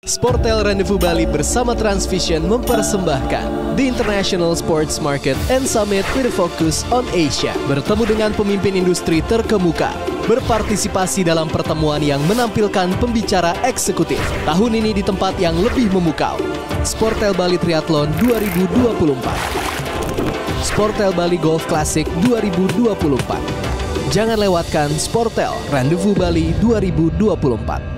Sportel Rendezvous Bali bersama Transvision mempersembahkan The International Sports Market and Summit with a focus on Asia. Bertemu dengan pemimpin industri terkemuka, berpartisipasi dalam pertemuan yang menampilkan pembicara eksekutif. Tahun ini di tempat yang lebih memukau, Sportel Bali Triathlon 2024. Sportel Bali Golf Classic 2024. Jangan lewatkan Sportel Rendezvous Bali 2024.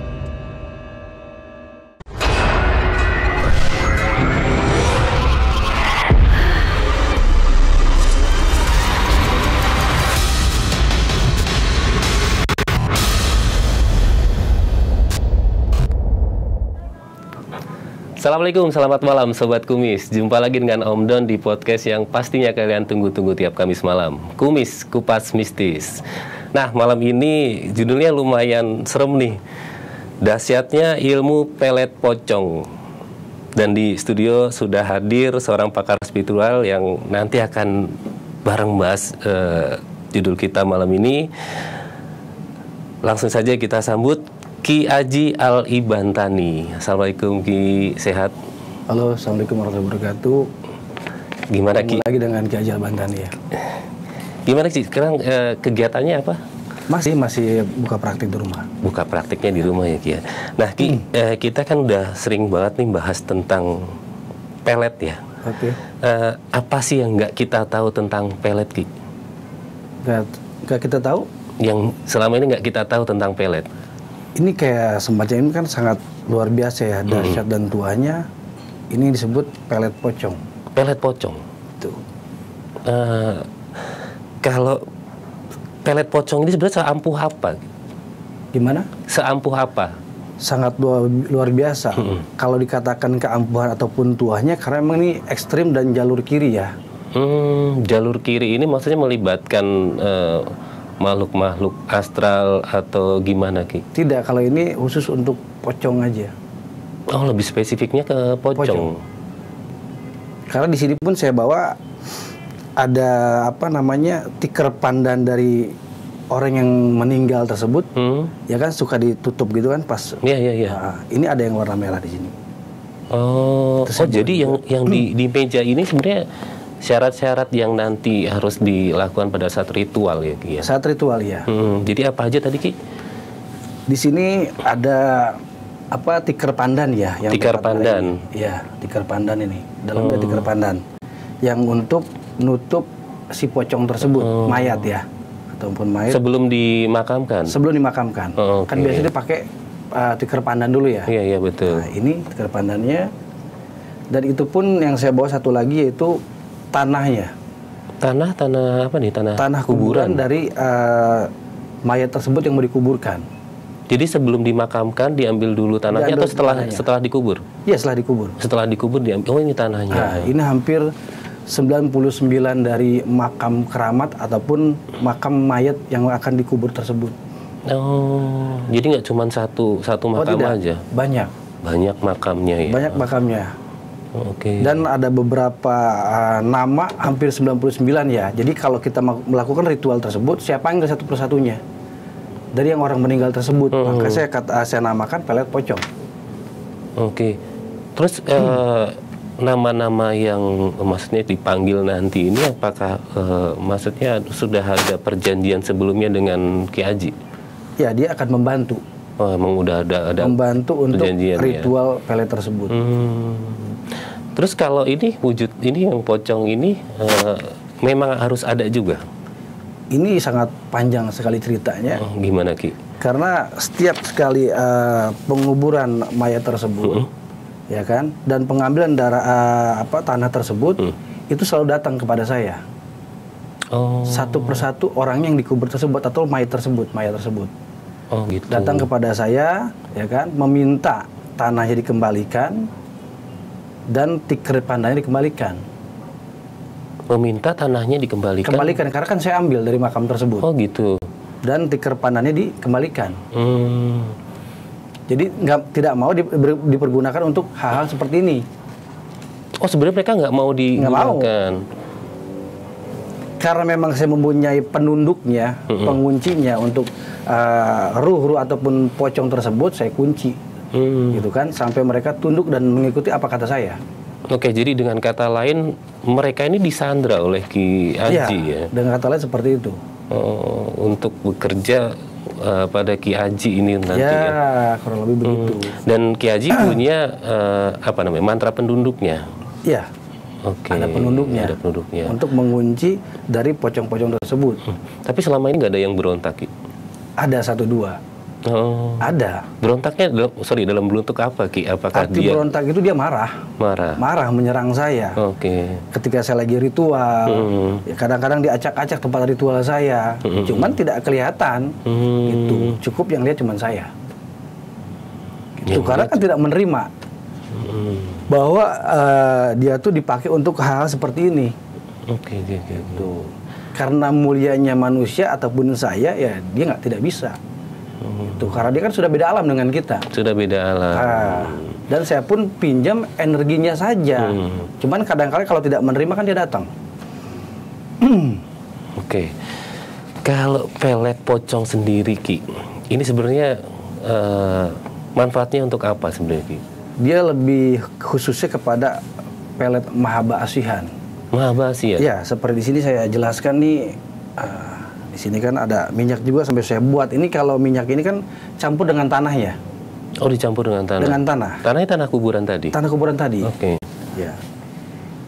Assalamualaikum, selamat malam Sobat Kumis. Jumpa lagi dengan Om Don di podcast yang pastinya kalian tunggu-tunggu tiap Kamis malam, Kumis Kupas Mistis. Nah, malam ini judulnya lumayan serem nih. Dahsyatnya ilmu pelet pocong. Dan di studio sudah hadir seorang pakar spiritual yang nanti akan bareng bahas judul kita malam ini. Langsung saja kita sambut Ki Aji Al-Ibantani. Assalamualaikum Ki, sehat? Halo, Assalamualaikum warahmatullahi wabarakatuh. Gimana Ki? Lagi dengan Ki Aji Al-Ibantani ya. Gimana Ki? Sekarang kegiatannya apa? Masih buka praktik di rumah. Buka praktiknya di rumah ya Ki ya. Nah Ki, kita kan udah sering banget nih bahas tentang pelet ya. Oke. Apa sih yang nggak kita tahu tentang pelet Ki? Nggak kita tahu? Yang selama ini nggak kita tahu tentang pelet? Ini kayak semacam ini kan sangat luar biasa ya, dahsyat dan tuanya. Ini disebut pelet pocong. Pelet pocong? Tuh. Kalau pelet pocong ini sebenarnya seampuh apa? Gimana? Seampuh apa? Sangat luar biasa. Kalau dikatakan keampuhan ataupun tuahnya, karena memang ini ekstrim dan jalur kiri ya. Jalur kiri ini maksudnya melibatkan makhluk-makhluk astral atau gimana Ki? Tidak, kalau ini khusus untuk pocong aja. Oh, lebih spesifiknya ke pocong. Karena di sini pun saya bawa ada tikar pandan dari orang yang meninggal tersebut. Ya kan suka ditutup gitu kan pas. Iya. Nah, ini ada yang warna merah di sini. Oh, jadi yang di meja ini sebenarnya syarat-syarat yang nanti harus dilakukan pada saat ritual ya Ki ya? Saat ritual ya. Jadi apa aja tadi Ki? Di sini ada tikar pandan ya. Tikar pandan? Iya, tikar pandan ini. Dalamnya tikar pandan. Yang untuk nutup si pocong tersebut, mayat ya. Ataupun mayat. Sebelum dimakamkan? Sebelum dimakamkan. Kan biasanya pakai tikar pandan dulu ya. Iya betul. Nah, ini tikar pandannya. Dan itu pun yang saya bawa satu lagi yaitu tanahnya. Tanah apa nih? Tanah kuburan dari mayat tersebut yang mau dikuburkan. Jadi sebelum dimakamkan diambil dulu tanahnya atau setelah dikubur? Iya, setelah dikubur. Setelah dikubur diambil. Oh, ini tanahnya. Nah, ini hampir 99 dari makam keramat ataupun makam mayat yang akan dikubur tersebut. Oh, jadi nggak cuma satu makam aja? Banyak makamnya ya? Banyak makamnya. Oke. Dan ada beberapa nama hampir 99 ya. Jadi kalau kita melakukan ritual tersebut, saya panggil satu persatunya dari yang orang meninggal tersebut. Maka saya namakan pelet pocong. Oke. Terus nama-nama yang maksudnya dipanggil nanti ini apakah maksudnya sudah ada perjanjian sebelumnya dengan Ki Aji? Ya, dia akan membantu. Oh, emang udah ada membantu untuk ritual pelet tersebut. Terus kalau ini wujud ini yang pocong ini memang harus ada juga? Ini sangat panjang sekali ceritanya. Gimana Ki? Karena setiap sekali penguburan mayat tersebut, ya kan, dan pengambilan tanah tersebut, itu selalu datang kepada saya. Satu persatu orang yang dikubur tersebut atau mayat tersebut. Oh gitu. Datang kepada saya, ya kan, meminta tanahnya dikembalikan dan tikar pandannya dikembalikan. Meminta tanahnya dikembalikan? Kembalikan, karena kan saya ambil dari makam tersebut. Oh gitu. Dan tikar pandannya dikembalikan. Jadi tidak mau dipergunakan untuk hal-hal seperti ini. Oh, sebenarnya mereka nggak mau digunakan? Karena memang saya mempunyai penunduknya, penguncinya untuk ruh-ruh ataupun pocong tersebut, saya kunci gitu kan, sampai mereka tunduk dan mengikuti apa kata saya. Oke, jadi dengan kata lain mereka ini disandra oleh Ki Aji ya? Dengan kata lain seperti itu. Untuk bekerja pada Ki Aji ini nanti ya? Kurang lebih begitu. Dan Ki Aji punya mantra penduduknya? Iya. Oke. Ada penduduknya. Ada penduduknya. Untuk mengunci dari pocong-pocong tersebut. Tapi selama ini nggak ada yang berontak, Ki? Ada 1-2. Oh. Ada. Berontaknya dalam bentuk apa, Ki? Apakah Arti dia berontak itu dia marah. Marah Menyerang saya. Oke. Ketika saya lagi ritual, ya kadang-kadang diacak-acak tempat ritual saya. Cuman tidak kelihatan. Gitu. Cukup yang lihat cuman saya. Gitu. Karena kan tidak menerima bahwa dia tuh dipakai untuk hal seperti ini. Oke, gitu. Karena mulianya manusia ataupun saya, ya dia tidak bisa. Itu karena dia kan sudah beda alam dengan kita. Sudah beda alam. Dan saya pun pinjam energinya saja. Cuman kadang-kadang kalau tidak menerima kan dia datang. Oke. Kalau pelet pocong sendiri, Ki, ini sebenarnya manfaatnya untuk apa sebenarnya, Ki? Dia lebih khususnya kepada pelet Mahabasihan. Mahabasihan? Ya, seperti di sini saya jelaskan nih. Di sini kan ada minyak juga sampai saya buat. Ini kalau minyak ini kan campur dengan tanah ya. Oh, dicampur dengan tanah. Dengan tanah. Tanahnya tanah kuburan tadi. Tanah kuburan tadi. Oke. Ya.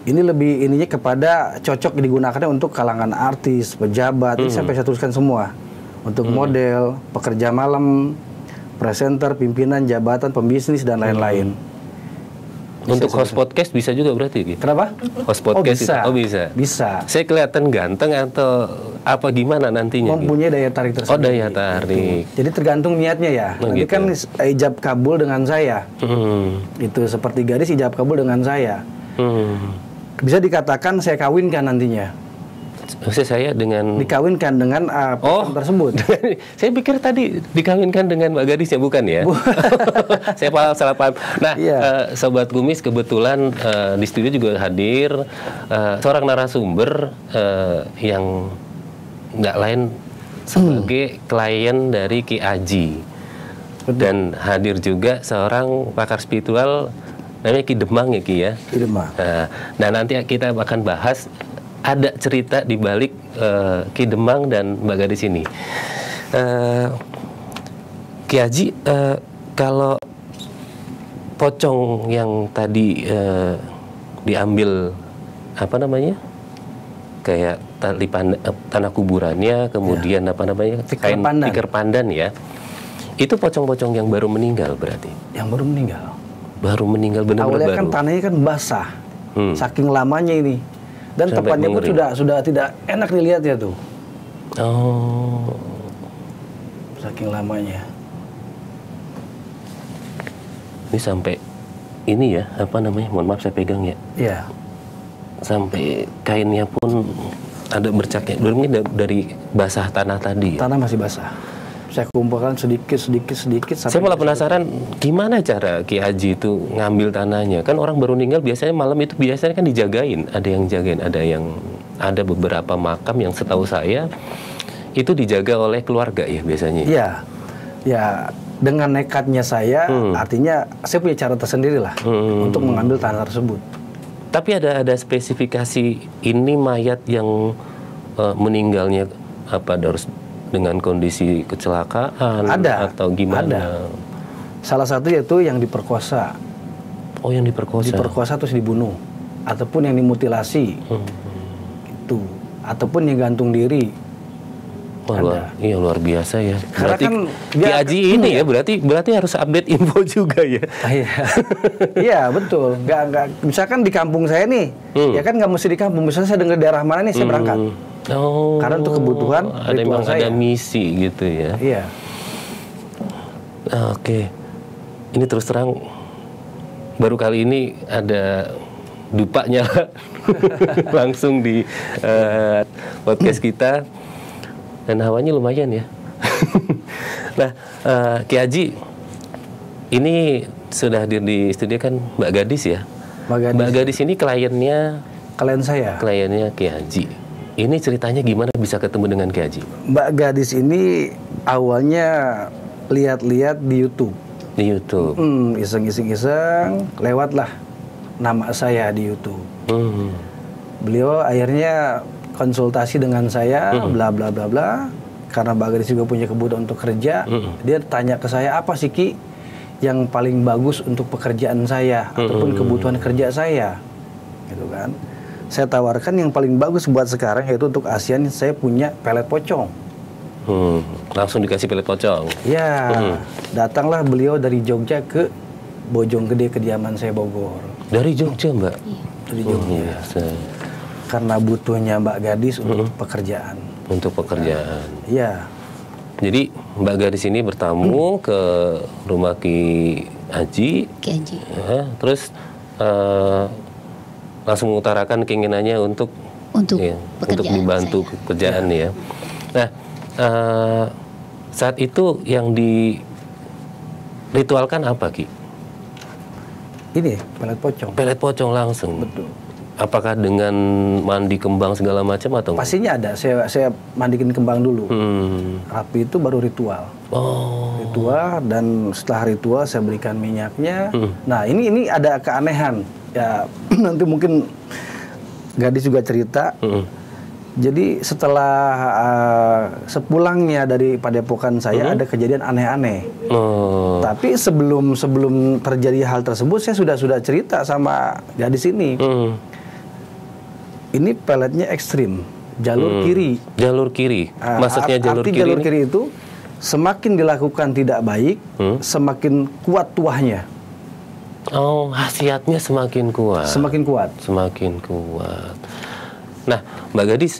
Ini lebih ininya kepada cocok digunakannya untuk kalangan artis, pejabat. Ini sampai saya tuliskan semua. Untuk model, pekerja malam, presenter, pimpinan, jabatan, pembisnis dan lain-lain. Untuk host podcast bisa juga berarti, Ki? Kenapa? Host podcast bisa. Bisa. Bisa. Saya kelihatan ganteng atau apa gimana nantinya? Mempunyai daya tarik tersendiri. Oh, daya tarik. Jadi tergantung niatnya ya. Nanti gitu. kan ijab kabul dengan saya. Itu seperti gadis ijab kabul dengan saya. Bisa dikatakan saya kawinkan nantinya. Maksud saya dengan dikawinkan dengan pocong tersebut. Saya pikir tadi dikawinkan dengan Mbak Gadisnya, bukan ya? Saya salah paham. Nah, Sobat Kumis, kebetulan di studio juga hadir seorang narasumber yang nggak lain sebagai klien dari Ki Aji. Dan hadir juga seorang pakar spiritual namanya Ki Demang ya, Ki ya? Ki Demang. Nah, nanti kita akan bahas ada cerita di balik Ki Demang dan Mbak Gadis ini. Ki Aji, kalau pocong yang tadi diambil apa namanya? Kayak tanah kuburannya, kemudian tikar pandan ya. Itu pocong-pocong yang baru meninggal berarti? Yang baru meninggal. Baru meninggal benar-benar baru. Awalnya kan tanahnya kan basah. Saking lamanya ini. Dan tempatnya pun sudah tidak enak dilihat ya tuh. Oh. Saking lamanya. Ini sampai ini ya, apa namanya? Mohon maaf saya pegang ya. Iya. Sampai kainnya pun ada bercaknya. Ini dari basah tanah tadi. Tanah masih basah. Saya kumpulkan sedikit. Saya malah penasaran gimana cara Ki Aji itu ngambil tanahnya. Kan orang baru meninggal biasanya malam itu biasanya kan dijagain. Ada yang jagain, ada beberapa makam yang setahu saya itu dijaga oleh keluarga ya biasanya. Iya. Ya, dengan nekatnya saya, artinya saya punya cara tersendiri lah untuk mengambil tanah tersebut. Tapi ada spesifikasi ini mayat yang meninggalnya apa harus dengan kondisi kecelakaan atau gimana? Ada. Salah satu yaitu yang diperkosa. Oh, yang diperkosa. Diperkosa terus dibunuh, ataupun yang dimutilasi, gitu, ataupun yang gantung diri. Luar biasa ya. Karena berarti kan Ki Aji ini ya berarti harus update info juga ya. Iya betul. Nggak misalkan di kampung saya nih, ya kan nggak mesti di kampung. Misalnya saya dengar daerah mana nih, saya berangkat. Oh, karena untuk kebutuhan memang ada misi gitu ya. Iya. Oke. Ini terus terang baru kali ini ada dupanya langsung di podcast kita dan hawanya lumayan ya. Nah, Ki Aji ini sudah hadir di studio kan Mbak Gadis ya. Mbak Gadis ini klien saya. Kliennya Ki Aji. Ini ceritanya gimana bisa ketemu dengan Ki Aji? Mbak Gadis ini awalnya lihat-lihat di YouTube. Di YouTube. Iseng-iseng lewatlah nama saya di YouTube. Beliau akhirnya konsultasi dengan saya, bla bla bla bla. Karena Mbak Gadis juga punya kebutuhan untuk kerja, dia tanya ke saya, apa sih Ki yang paling bagus untuk pekerjaan saya ataupun kebutuhan kerja saya, gitu kan? Saya tawarkan yang paling bagus buat sekarang yaitu untuk ASEAN saya punya pelet pocong. Langsung dikasih pelet pocong. Ya, datanglah beliau dari Jogja ke Bojonggede, kediaman saya Bogor. Dari Jogja, Mbak? Dari Jogja. Karena butuhnya Mbak Gadis untuk pekerjaan. Untuk pekerjaan. Iya. Jadi Mbak Gadis ini bertamu ke rumah Ki Haji. Ki Haji. Ya, terus langsung mengutarakan keinginannya untuk dibantu pekerjaan ya. Nah, saat itu yang diritualkan apa, Ki? Ini pelet pocong. Pelet pocong langsung. Betul. Apakah dengan mandi kembang segala macam atau? Pastinya ada. Saya mandikin kembang dulu. Rapi itu baru ritual. Ritual, dan setelah ritual saya berikan minyaknya. Nah, ini ada keanehan. Ya, nanti mungkin Gadis juga cerita. Jadi setelah sepulangnya dari padepokan saya ada kejadian aneh-aneh. Tapi sebelum terjadi hal tersebut saya sudah cerita sama Gadis ini. Ini peletnya ekstrim, jalur kiri. Jalur kiri. Maksudnya jalur kiri. Jalur kiri itu semakin dilakukan tidak baik, semakin kuat tuahnya. Oh, khasiatnya semakin kuat. Semakin kuat. Semakin kuat. Nah, Mbak Gadis,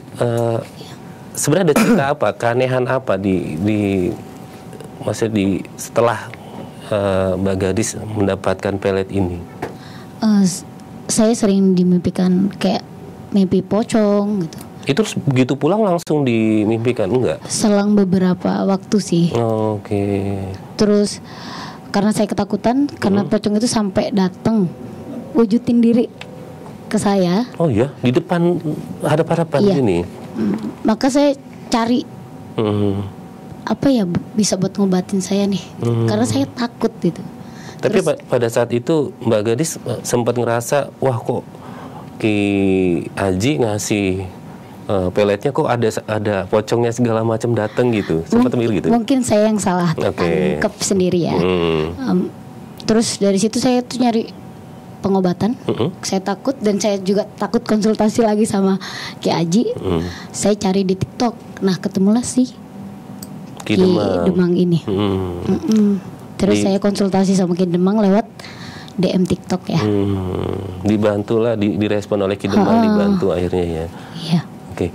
sebenarnya ada cerita apa, keanehan apa setelah Mbak Gadis mendapatkan pelet ini? Saya sering dimimpikan kayak mimpi pocong gitu. Itu begitu pulang langsung dimimpikan, enggak? Selang beberapa waktu sih. Oke. Terus karena saya ketakutan, karena pocong itu sampai datang wujudin diri ke saya. Oh iya, di depan hadapan ini. Maka saya cari apa ya bisa buat ngobatin saya nih, karena saya takut gitu. Tapi pada saat itu Mbak Gadis sempat ngerasa, wah kok Ki Haji ngasih peletnya kok ada pocongnya segala macam datang gitu. Sempat mikir gitu. Mungkin saya yang salah tangkap sendiri ya. Terus dari situ saya tuh nyari pengobatan. Saya takut, dan saya juga takut konsultasi lagi sama Ki Haji. Saya cari di TikTok. Nah, ketemulah sih Ki Demang ini. Terus saya konsultasi sama Ki Demang lewat DM TikTok ya. Dibantulah, direspon oleh Ki Demang, dibantu akhirnya ya. Iya. Oke.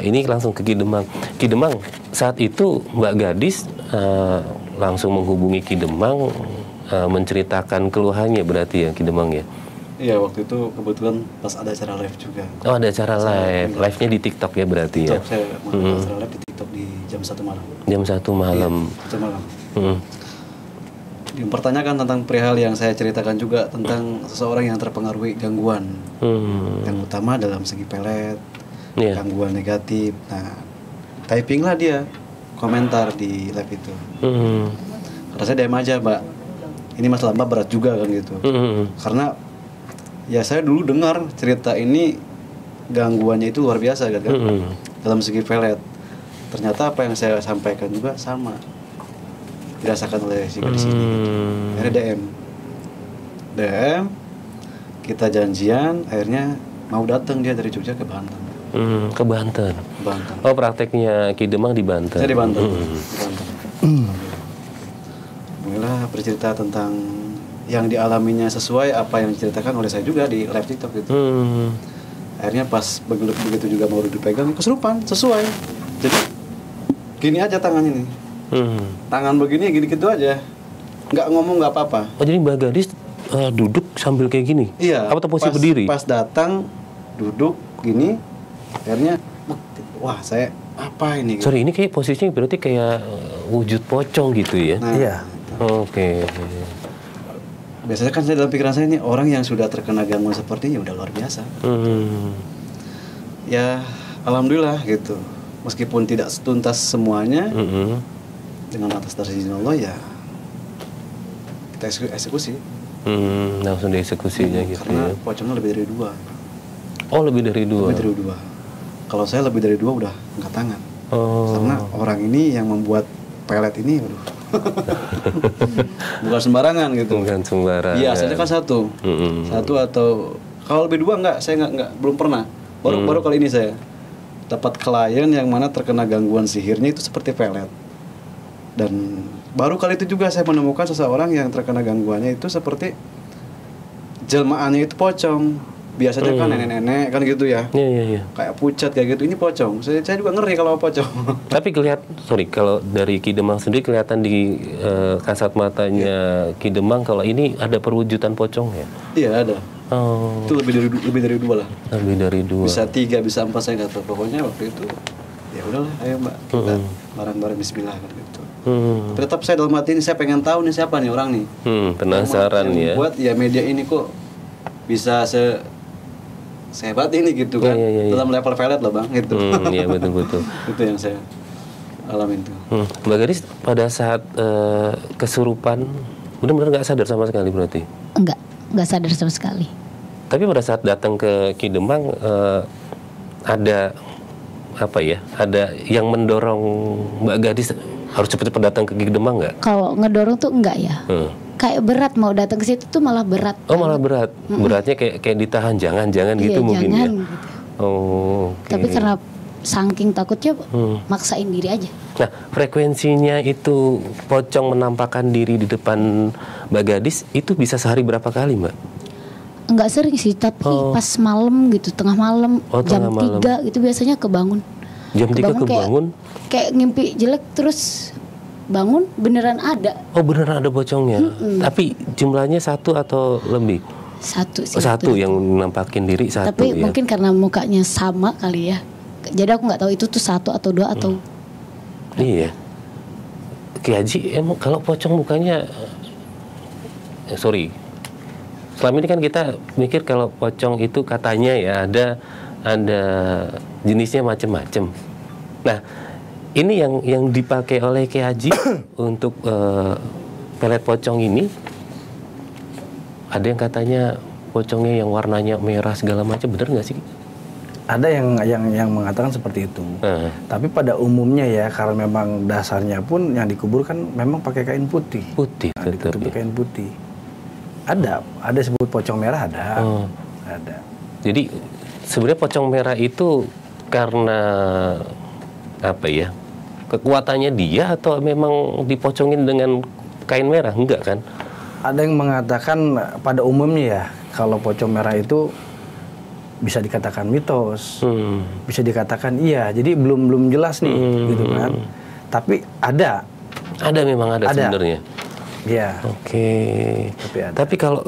Ini langsung ke Ki Demang. Ki Demang, saat itu Mbak Gadis langsung menghubungi Ki Demang, menceritakan keluhannya berarti ya, Ki Demang ya? Iya, waktu itu kebetulan pas ada acara live juga. Oh, ada acara live. Live-nya di TikTok ya berarti TikTok, ya? saya mengadakan acara live di TikTok di jam 1 malam. Jam 1 malam. Iya, 1 malam. Mempertanyakan tentang perihal yang saya ceritakan juga tentang seseorang yang terpengaruhi gangguan. Yang utama dalam segi pelet, gangguan negatif. Nah, typinglah dia komentar di live itu. Kata saya diam aja, Mbak. Ini masalah Mbak berat juga kan gitu. Karena ya saya dulu dengar cerita ini gangguannya itu luar biasa kan, dalam segi pelet. Ternyata apa yang saya sampaikan juga sama dirasakan oleh si gadis ini. Akhirnya DM, kita janjian, akhirnya mau datang dia dari Jogja ke Banten. Ke Banten. Oh, prakteknya Ki Demang di Banten. Saya di Banten. Mulailah bercerita tentang yang dialaminya sesuai apa yang diceritakan oleh saya juga di live TikTok gitu. Akhirnya pas begitu juga mau dipegang, kesurupan, sesuai. Jadi gini aja tangan ini. Tangan begini gini gitu aja, nggak ngomong nggak apa-apa. Oh, jadi Mbak Gadis duduk sambil kayak gini? Iya. Apa posisi berdiri? Pas datang duduk gini, akhirnya wah saya apa ini? Gitu. Sorry, ini kayak posisinya berarti kayak wujud pocong gitu ya? Nah, iya. Oke. Biasanya kan saya dalam pikiran saya ini orang yang sudah terkena gangguan seperti ini udah luar biasa. Ya alhamdulillah gitu. Meskipun tidak tuntas semuanya, dengan atas dari izin Allah ya kita eksekusi. Langsung dieksekusinya gitu. Karena ya. pocongnya lebih dari 2. Oh, lebih dari 2. Lebih dari 2. Kalau saya lebih dari 2 udah angkat tangan. Karena orang ini yang membuat pelet ini, aduh. Bukan sembarangan gitu. Bukan sembarangan. Iya, saya kan 1. 1 atau kalau lebih 2 enggak, saya enggak belum pernah. Baru kali ini saya dapat klien yang mana terkena gangguan sihirnya itu seperti pelet. Dan baru kali itu juga saya menemukan seseorang yang terkena gangguannya itu seperti jelmaannya itu pocong. Biasanya kan nenek-nenek kan gitu ya. Iya. Kayak pucat kayak gitu. Ini pocong. Saya juga ngeri kalau pocong. Tapi kalau dari Ki Demang sendiri kelihatan di kasat matanya Ki Demang kalau ini ada perwujudan pocongnya. Iya, ada. Itu lebih dari 2 lah. Lebih dari 2. Bisa 3, bisa 4, saya nggak tahu. Pokoknya waktu itu ya udahlah, ayo Mbak, kita bareng-bareng bismillah kan gitu. Tapi tetap saya dalam hati ini saya pengen tahu nih siapa nih orang nih. Penasaran ya. Buat ya media ini kok bisa sehebat ini gitu kan. Iya. Dalam level pelet lah Bang gitu. Iya betul. Itu yang saya alamin tuh. Mbak Gadis pada saat kesurupan benar-benar nggak sadar sama sekali berarti? Nggak sadar sama sekali. Tapi pada saat datang ke Ki Demang ada apa ya? Ada yang mendorong Mbak Gadis harus cepat-cepat datang ke Ki Demang nggak? Kalau ngedorong tuh enggak ya. Kayak berat mau datang ke situ tuh malah berat. Oh malah berat. Beratnya kayak ditahan jangan gitu mungkin jangan, ya. Gitu. Okay. Tapi karena saking takutnya maksain diri aja. Nah, frekuensinya itu pocong menampakkan diri di depan Mbak Gadis itu bisa sehari berapa kali, Mbak? Enggak sering sih, tapi pas malam gitu, tengah malam, jam 3 gitu biasanya kebangun. Jam 3 kebangun? Kayak ngimpi jelek terus bangun beneran ada. Oh, beneran ada pocongnya. Tapi jumlahnya 1 atau lebih? 1 sih. 1 yang nampakin diri 1. Tapi ya? mungkin karena mukanya sama kali ya. Jadi aku nggak tahu itu tuh 1 atau 2 atau. Iya. Ki Haji, emang kalau pocong mukanya, sorry. Selama ini kan kita mikir kalau pocong itu katanya ya ada jenisnya macam-macam. Nah, ini yang dipakai oleh Ki Haji untuk pelet pocong ini, ada yang katanya pocongnya yang warnanya merah segala macam, benar nggak sih? Ada yang mengatakan seperti itu. Tapi pada umumnya ya, karena memang dasarnya pun yang dikubur kan memang pakai kain putih. Putih, ditutupi kain putih. Ada sebut pocong merah ada. Ada. Jadi sebenarnya pocong merah itu karena apa ya? Kekuatannya dia atau memang dipocongin dengan kain merah? Enggak kan? Ada yang mengatakan pada umumnya ya, kalau pocong merah itu bisa dikatakan mitos, bisa dikatakan iya. Jadi belum jelas nih, gitu kan. Tapi ada memang ada. Sebenarnya. Iya. Oke. Tapi kalau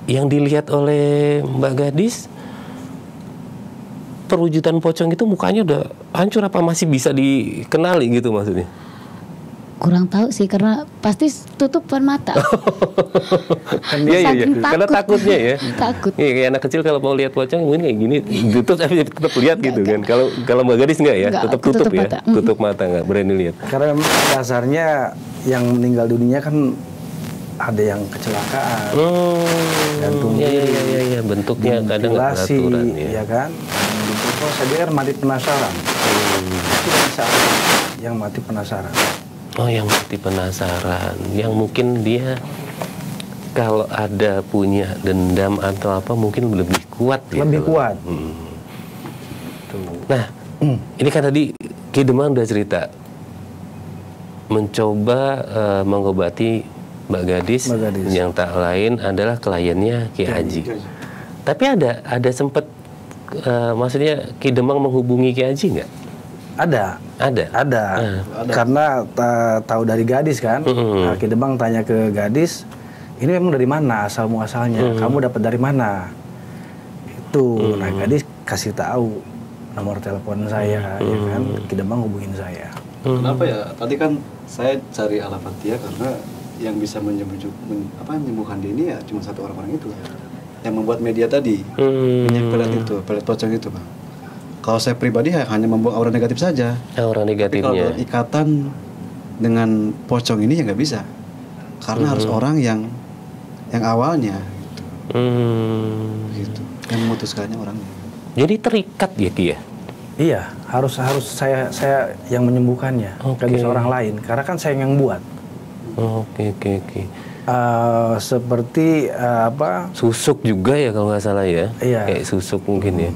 yang dilihat oleh Mbak Gadis, perwujudan pocong itu mukanya udah hancur apa masih bisa dikenali gitu maksudnya? Kurang tahu sih karena pasti tutupan mata. Iya. Karena takutnya ya. Takut. Iya, kayak anak kecil kalau mau lihat pocong mungkin kayak gini, tutup tapi tetap lihat gitu kan. Kalau Mbak Gadis enggak ya, tetap tutup ya. Mata. Tutup mata enggak berani lihat. Karena memang dasarnya yang meninggal dunia kan ada yang kecelakaan, gantung diri, iya, bentuknya kadang nggak beraturan ya kan. Saya kan mati penasaran. Itu bisa yang mati penasaran. Oh, yang mati penasaran, yang mungkin dia kalau ada punya dendam atau apa mungkin lebih kuat. Lebih kuat. Nah, ini kan tadi Ki Demang udah cerita mencoba mengobati Mbak Gadis yang tak lain adalah kliennya Ki Haji. Tapi ada sempat maksudnya Ki Demang menghubungi Ki Haji nggak? Ada. Karena tahu dari Gadis kan. Ki Demang tanya ke Gadis, ini memang dari mana asal muasalnya? Kamu dapat dari mana? Itu. Nah, Gadis kasih tahu nomor telepon saya, ya kan. Ki Demang hubungin saya. Kenapa ya? Tadi kan saya cari alamat dia karena yang bisa menyembuhkan dia ini ya cuma satu orang itu yang membuat media tadi minyak pelet pocong itu Bang. Kalau saya pribadi hanya membuang aura negatif saja. Aura negatifnya. Tapi kalau ikatan dengan pocong ini ya nggak bisa. karena harus orang yang awalnya gitu. Yang memutuskannya orangnya. Jadi terikat ya Ki ya? Iya, harus saya yang menyembuhkannya, nggak bisa orang lain, karena kan saya yang buat. Oke. Seperti susuk juga ya kalau nggak salah ya? Iya. Kayak susuk mungkin ya.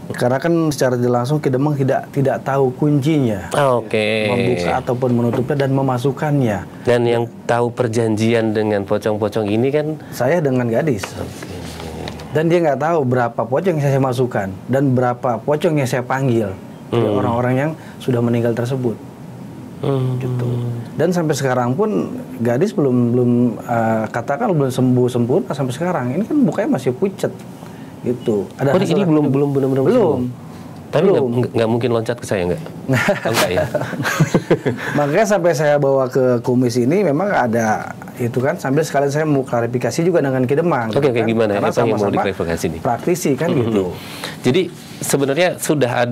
Karena kan secara langsung Ki Demang tidak tahu kuncinya, membuka ataupun menutupnya dan memasukkannya. Dan yang tahu perjanjian dengan pocong-pocong ini kan saya dengan gadis. Dan dia nggak tahu berapa pocong yang saya masukkan dan berapa pocong yang saya panggil dari orang-orang yang sudah meninggal tersebut. Gitu. Dan sampai sekarang pun gadis belum katakan belum sembuh sempurna sampai sekarang. Ini kan mukanya masih pucat. Gitu. Ada ini belum benar-benar belum. Tapi nggak mungkin loncat ke saya nggak? Enggak ya. Makanya sampai saya bawa ke kumis ini memang ada itu kan, sambil sekalian saya mau klarifikasi juga dengan Ki Demang. Oke, kan? gimana? Karena Apa yang mau diklarifikasi nih? Praktisi kan gitu. Jadi sebenarnya sudah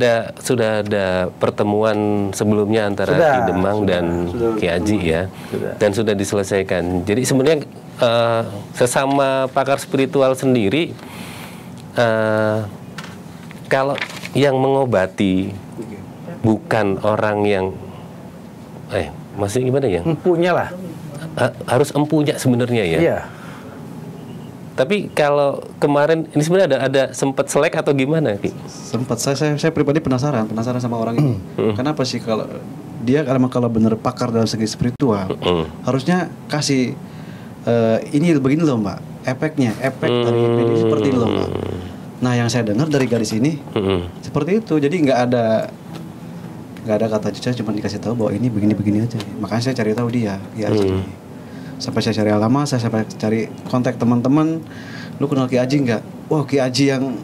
ada pertemuan sebelumnya antara Ki Demang dan Ki Aji ya, dan sudah diselesaikan. Jadi sebenarnya sesama pakar spiritual sendiri, kalau yang mengobati bukan orang yang masih gimana ya? Empunya lah. Harus empunya sebenarnya ya. Iya. Tapi kalau kemarin ini sebenarnya ada sempat selek atau gimana, Ki? Sempat, saya pribadi penasaran sama orang ini. Kenapa sih kalau dia kalau benar pakar dalam segi spiritual, harusnya kasih ini begini loh Mbak, efek dari ini seperti ini loh Mbak. Nah yang saya dengar dari gadis ini seperti itu, jadi nggak ada kata saya cuma dikasih tahu bahwa ini begini aja. Makanya saya cari tahu dia sampai saya cari alamat, saya sampai cari kontak teman-teman. Lu kenal Ki Aji nggak? Wah Ki Aji yang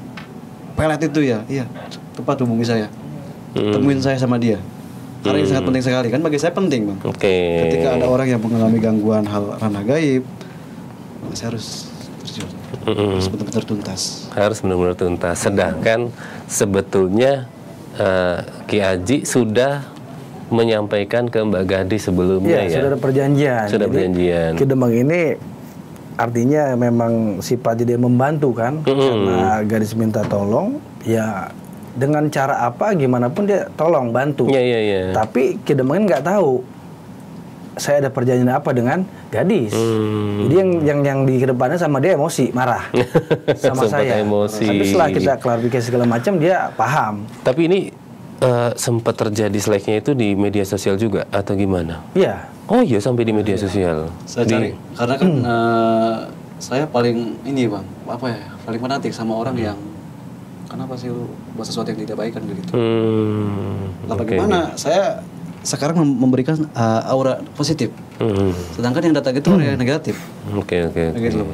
pelet itu ya, iya tepat hubungi saya, temuin saya sama dia. Karena ini sangat penting sekali kan, bagi saya penting Bang. Ketika ada orang yang mengalami gangguan hal ranah gaib, saya harus benar-benar tuntas. Harus benar-benar tuntas. Sedangkan sebetulnya Ki Aji sudah menyampaikan ke Mbak Gadis sebelumnya ya. Sudah ada perjanjian. Ki Demang ini artinya memang sifatnya dia membantu kan, karena Gadis minta tolong, ya dengan cara apa gimana pun dia tolong bantu. Tapi Ki Demang nggak tahu saya ada perjanjian apa dengan Gadis. Jadi yang di kedepannya sama dia emosi, marah sama saya. Emosi. Tapi setelah kita klarifikasi segala macam dia paham. Tapi ini sempat terjadi seleknya itu di media sosial juga atau gimana? Iya. Oh iya, sampai di media sosial. Saya cari karena kan saya paling ini Bang, paling fanatik sama orang yang kenapa sih lu buat sesuatu yang tidak baik kan gitu. Bagaimana saya sekarang memberikan aura positif, sedangkan yang datang itu aura yang negatif. Oke. Gitu.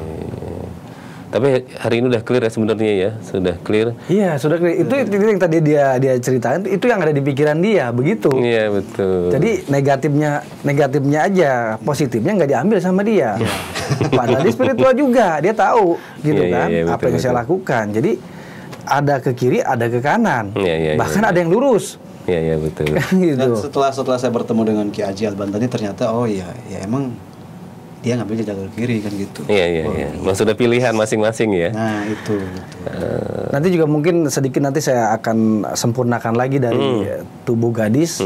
Tapi hari ini udah clear ya sebenarnya ya, sudah clear. Iya, sudah clear. Itu yang tadi dia ceritain, itu yang ada di pikiran dia, begitu. Iya betul. Jadi negatifnya aja, positifnya nggak diambil sama dia. Padahal dia spiritual juga, dia tahu, gitu kan, apa yang saya lakukan. Jadi ada ke kiri, ada ke kanan, bahkan ada yang lurus. Iya betul. Gitu. Dan setelah saya bertemu dengan Ki Aji Al-Bantani, ternyata emang dia ngambil jalur kiri kan gitu. Iya. Maksudnya pilihan masing-masing ya. Nah itu. Nanti juga mungkin sedikit nanti saya akan sempurnakan lagi dari tubuh gadis,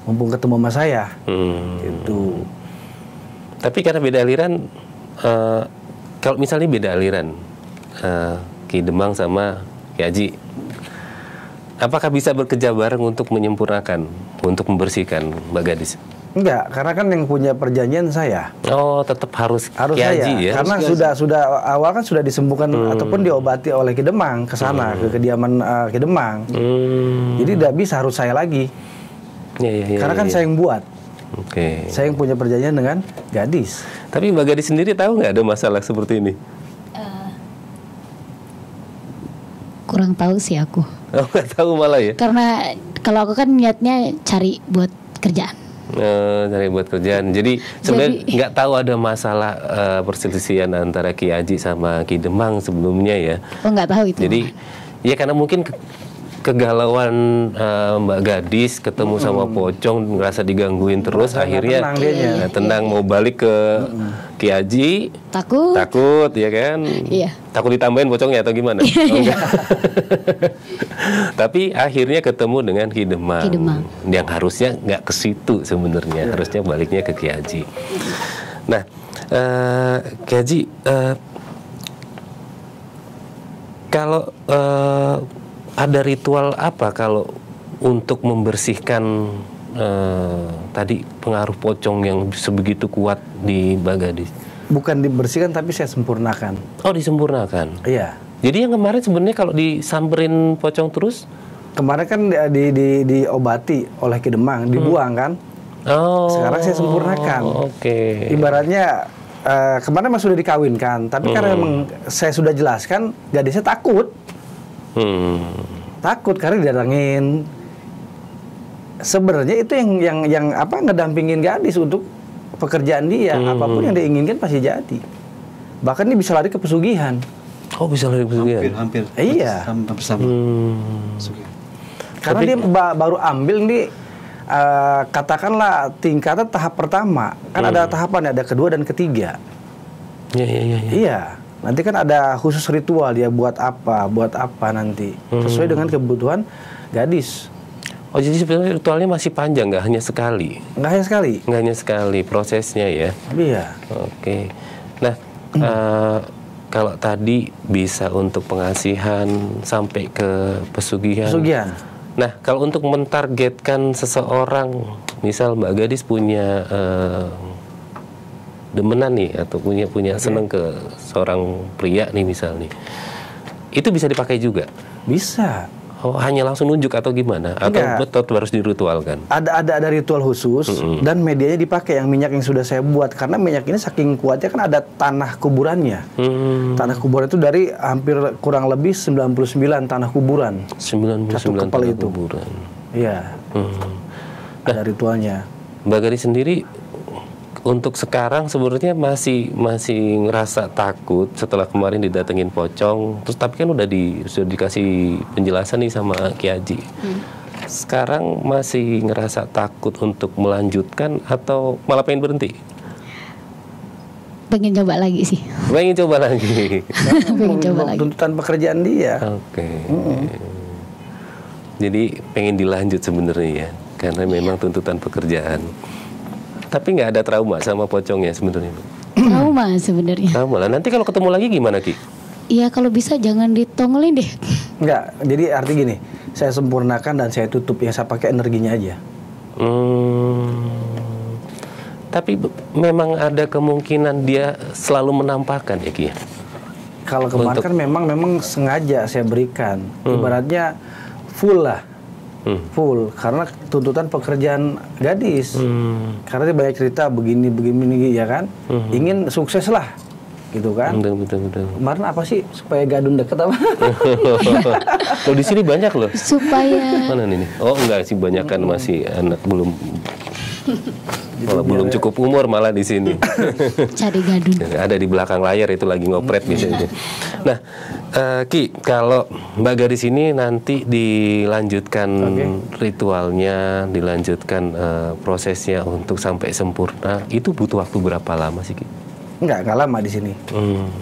mumpung ketemu sama saya. Gitu. Tapi karena beda aliran, kalau misalnya beda aliran, Ki Demang sama Ki Aji, apakah bisa bekerja bareng untuk menyempurnakan, untuk membersihkan Mbak Gadis? Enggak, karena kan yang punya perjanjian saya. Oh, tetap harus Ki Aji ya. Karena sudah awal kan sudah disembuhkan ataupun diobati oleh Ki Demang ke sana, ke kediaman Ki Demang. Jadi tidak bisa harus saya lagi. Karena kan saya yang buat. Saya yang punya perjanjian dengan Gadis. Tapi Mbak Gadis sendiri tahu nggak ada masalah seperti ini? Kurang tahu sih aku. Oh, nggak tahu malah ya? Karena kalau aku kan niatnya cari buat kerjaan. Cari buat kerjaan. Jadi sebenarnya nggak tahu ada masalah perselisihan antara Ki Aji sama Ki Demang sebelumnya ya. Oh, nggak tahu itu. Jadi ya karena mungkin kegalauan Mbak Gadis ketemu sama pocong, ngerasa digangguin terus, akhirnya tenang mau balik ke Ki Haji, takut ya kan? Iya. Takut ditambahin pocongnya atau gimana? Oh, enggak. Tapi akhirnya ketemu dengan Ki Demang. Yang harusnya nggak ke situ sebenarnya, harusnya baliknya ke Ki Haji. Nah, Ki Haji, kalau ada ritual apa kalau untuk membersihkan tadi pengaruh pocong yang sebegitu kuat di Mbak Gadis? Bukan dibersihkan tapi saya sempurnakan. Oh, disempurnakan. Iya. Jadi yang kemarin sebenarnya kalau disamperin pocong terus? Kemarin kan diobati oleh Ki Demang, dibuang kan? Oh. Sekarang saya sempurnakan. Oke. Ibaratnya kemarin memang sudah dikawinkan, tapi karena memang saya sudah jelaskan, gadisnya takut. Takut karena didatangin. Sebenarnya itu yang ngedampingin gadis untuk pekerjaan dia, apapun yang diinginkan pasti jadi. Bahkan dia bisa lari ke pesugihan. Oh, bisa lari ke pesugihan. Hampir. Iya. Hampir sama. Karena dia baru ambil nih katakanlah tingkatan tahap pertama. Kan ada tahapan, ada kedua dan ketiga. Iya. Nanti kan ada khusus ritual dia buat apa nanti sesuai dengan kebutuhan gadis. Oh, jadi sebenarnya ritualnya masih panjang, nggak hanya sekali? Nggak hanya sekali. Nggak hanya sekali prosesnya ya? Iya. Oke. Nah, kalau tadi bisa untuk pengasihan sampai ke pesugihan. Nah, kalau untuk mentargetkan seseorang, misal Mbak Gadis punya demenan nih, atau punya seneng ke seorang pria nih misal nih, itu bisa dipakai juga? Bisa. Oh, hanya langsung nunjuk atau gimana? Atau betul harus diritualkan? Ada ritual khusus dan medianya dipakai yang minyak yang sudah saya buat, karena minyak ini saking kuatnya kan ada tanah kuburannya. Tanah kuburan itu dari hampir kurang lebih 99 tanah kuburan. 99 satu kepala tanah itu. Kuburan. Iya. Ada ritualnya. Mbak Gadis sendiri untuk sekarang sebenarnya masih ngerasa takut setelah kemarin didatengin pocong, terus tapi kan sudah dikasih penjelasan nih sama Ki Haji. Sekarang masih ngerasa takut untuk melanjutkan atau malah pengen berhenti? Pengen coba lagi sih. Pengen coba lagi. Pengen coba lagi. Tuntutan pekerjaan dia. Oke. Jadi pengen dilanjut sebenarnya ya, karena memang tuntutan pekerjaan. Tapi nggak ada trauma sama pocongnya sebenarnya? Trauma sebenarnya. Trauma lah. Nanti kalau ketemu lagi gimana, Ki? Iya, kalau bisa jangan ditongolin deh. Enggak, jadi arti gini, saya sempurnakan dan saya tutup, ya saya pakai energinya aja. Tapi memang ada kemungkinan dia selalu menampakkan ya, Ki? Kalau kemarin kan memang sengaja saya berikan. Ibaratnya full lah. Full, karena tuntutan pekerjaan gadis. Karena dia banyak cerita begini ya kan. Ingin sukses lah, gitu kan. Betul. Kemarin apa sih supaya gadun deket apa? Kalau di sini banyak loh. Supaya. Mana nih? Oh enggak sih, banyak kan masih anak belum. Malah belum cukup umur malah di sini. Cari gadun. Ada di belakang layar itu lagi ngopret biasanya. Nah, Ki, kalau Mbak Gadis ini nanti dilanjutkan ritualnya, dilanjutkan prosesnya untuk sampai sempurna, itu butuh waktu berapa lama sih, Ki? Nggak lama di sini.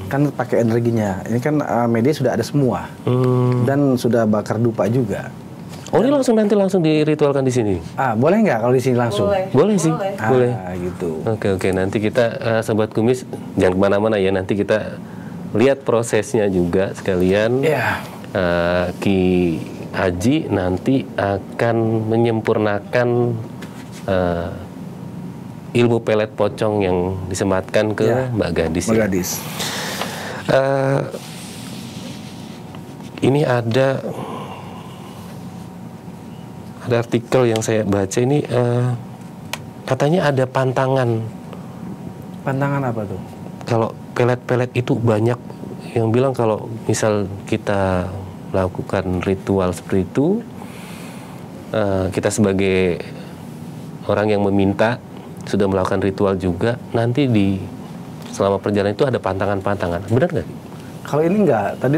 Kan pakai energinya. Ini kan media sudah ada semua. Dan sudah bakar dupa juga. Oh, ini langsung diritualkan di sini? Boleh nggak kalau di sini langsung? Boleh sih, boleh. Gitu. Oke, nanti kita Sobat Kumis jangan kemana-mana ya, nanti kita lihat prosesnya juga sekalian. Ki Haji nanti akan menyempurnakan ilmu pelet pocong yang disematkan ke Mbak Gadis. Mbak Gadis. Ini ada artikel yang saya baca ini, katanya ada pantangan. Pantangan apa tuh? Kalau pelet-pelet itu banyak yang bilang kalau misal kita lakukan ritual seperti itu, kita sebagai orang yang meminta sudah melakukan ritual juga, nanti selama perjalanan itu ada pantangan-pantangan. Benar nggak? Kalau ini enggak. Tadi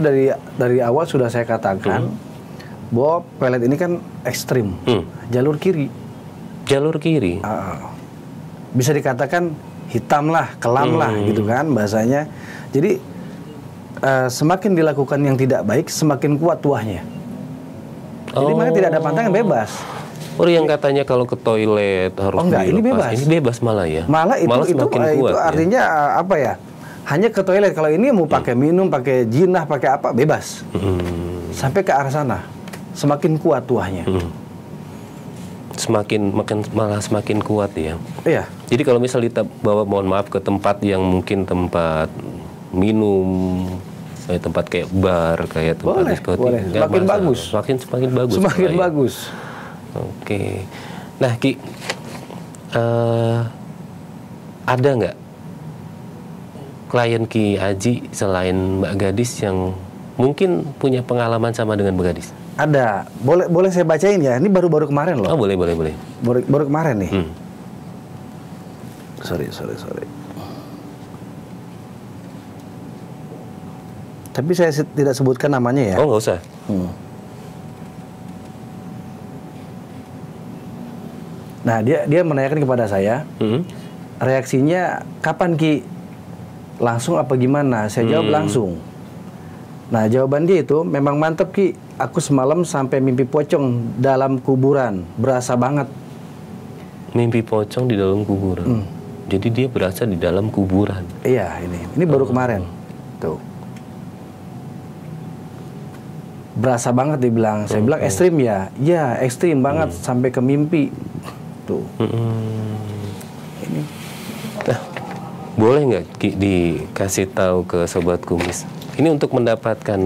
dari awal sudah saya katakan, bahwa pelet ini kan ekstrim, jalur kiri. Jalur kiri. Bisa dikatakan hitam lah, kelam lah gitu kan bahasanya. Jadi semakin dilakukan yang tidak baik, semakin kuat tuahnya. Jadi makanya tidak ada pantangan, bebas. Oh, yang katanya kalau ke toilet harus enggak, dilepas. ini bebas. Ini bebas malah ya. Malah itu kuat, artinya apa ya? Hanya ke toilet. Kalau ini mau pakai minum, pakai jinah, pakai apa, bebas. Sampai ke arah sana. Semakin kuat tuahnya. Malah semakin kuat ya. Iya. Jadi kalau misal kita bawa, mohon maaf, ke tempat yang mungkin tempat minum, kayak tempat kayak bar, kayak tempat diskotik, semakin bagus. Semakin bagus. Semakin bagus. Oke. Nah, Ki, ada nggak klien Ki Aji selain Mbak Gadis yang mungkin punya pengalaman sama dengan Mbak Gadis? Ada. Boleh saya bacain ya? Ini baru-baru kemarin loh. Oh, boleh. Baru kemarin nih. Sorry. Tapi saya tidak sebutkan namanya ya. Oh, nggak usah. Nah, dia menanyakan kepada saya, reaksinya kapan Ki? Langsung apa gimana? Saya jawab langsung. Nah, jawaban dia itu memang mantep Ki. Aku semalam sampai mimpi pocong dalam kuburan, berasa banget. Mimpi pocong di dalam kuburan. Jadi dia berasa di dalam kuburan. Iya, ini baru kemarin. Tuh. Berasa banget dia bilang. Saya bilang ekstrim ya. Iya, ekstrim banget sampai ke mimpi. Tuh. Ini. Nah, boleh nggak Ki dikasih tahu ke Sobat Kumis? Ini untuk mendapatkan